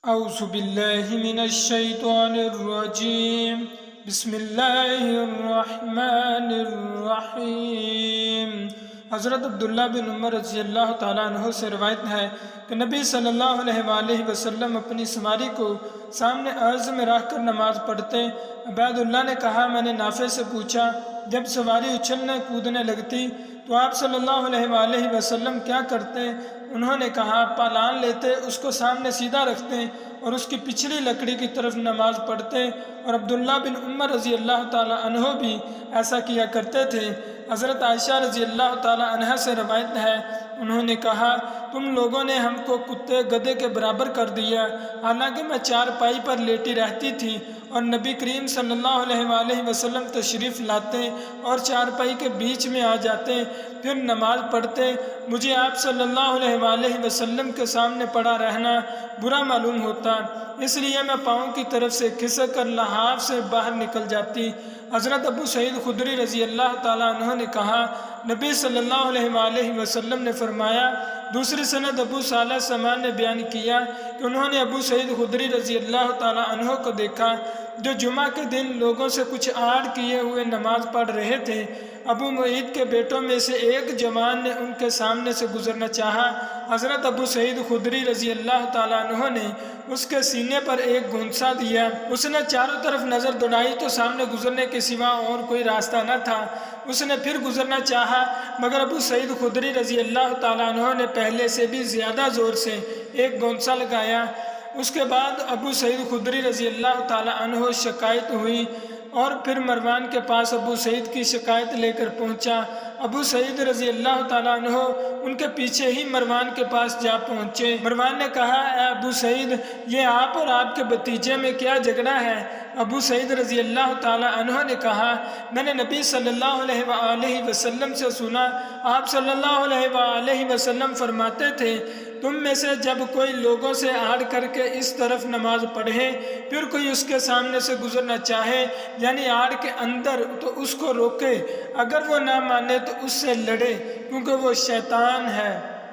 اعوذ باللہ من الشیطان الرجیم بسم اللہ الرحمن الرحیم۔ حضرت عبداللہ بن عمر رضی اللہ تعالیٰ عنہ سے روایت ہے کہ نبی صلی اللہ علیہ وآلہ وسلم اپنی سواری کو سامنے عرض میں رکھ کر نماز پڑھتے۔ عبید اللہ نے کہا، میں نے نافع سے پوچھا، جب سواری اچھلنے کودنے لگتی تو آپ صلی اللہ علیہ وآلہ وسلم کیا کرتے؟ انہوں نے کہا، پالان لیتے، اس کو سامنے سیدھا رکھتے اور اس کی پچھلی لکڑی کی طرف نماز پڑھتے، اور عبداللہ بن عمر رضی اللہ تعالیٰ عنہ بھی ایسا کیا کرتے تھے۔ حضرت عائشہ رضی اللہ تعالیٰ عنہ سے روایت ہے، انہوں نے کہا، تم لوگوں نے ہم کو کتے گدھے کے برابر کر دیا، حالانکہ میں چارپائی پر لیٹی رہتی تھی اور نبی کریم صلی اللہ علیہ وآلہ وسلم تشریف لاتے اور چارپائی کے بیچ میں آ جاتے، پھر نماز پڑھتے۔ مجھے آپ صلی اللہ علیہ وآلہ وسلم کے سامنے پڑا رہنا برا معلوم ہوتا، اس لیے میں پاؤں کی طرف سے کھسک کر لحاف سے باہر نکل جاتی۔ حضرت ابو سعید خدری رضی اللہ تعالیٰ عنہ نے کہا، نبی صلی اللہ علیہ وآلہ وسلم نے فرمایا۔ دوسری سند ابو صالح سمان نے بیان کیا کہ انہوں نے ابو سعید خدری رضی اللہ تعالیٰ عنہ کو دیکھا جو جمعہ کے دن لوگوں سے کچھ آڑ کیے ہوئے نماز پڑھ رہے تھے۔ ابو معید کے بیٹوں میں سے ایک جوان نے ان کے سامنے سے گزرنا چاہا۔ حضرت ابو سعید خدری رضی اللہ تعالیٰ عنہ نے اس کے سینے پر ایک گھونسا دیا۔ اس نے چاروں طرف نظر دوڑائی تو سامنے گزرنے کے سوا اور کوئی راستہ نہ تھا۔ اس نے پھر گزرنا چاہا، مگر ابو سعید خدری رضی اللہ تعالیٰ عنہ نے پہلے سے بھی زیادہ زور سے ایک گھونسا لگایا۔ اس کے بعد ابو سعید خدری رضی اللہ تعالیٰ عنہ شکایت ہوئی اور پھر مروان کے پاس ابو سعید کی شکایت لے کر پہنچا۔ ابو سعید رضی اللہ تعالیٰ عنہ ان کے پیچھے ہی مروان کے پاس جا پہنچے۔ مروان نے کہا، اے ابو سعید، یہ آپ اور آپ کے بھتیجے میں کیا جھگڑا ہے؟ ابو سعید رضی اللہ تعالیٰ عنہ نے کہا، میں نے نبی صلی اللہ علیہ وآلہ وسلم سے سنا، آپ صلی اللہ علیہ وآلہ وسلم فرماتے تھے، تم میں سے جب کوئی لوگوں سے آڑ کر کے اس طرف نماز پڑھے، پھر کوئی اس کے سامنے سے گزرنا چاہے، یعنی آڑ کے اندر، تو اس کو روکے، اگر وہ نہ مانے تو اس سے لڑے، کیونکہ وہ شیطان ہے۔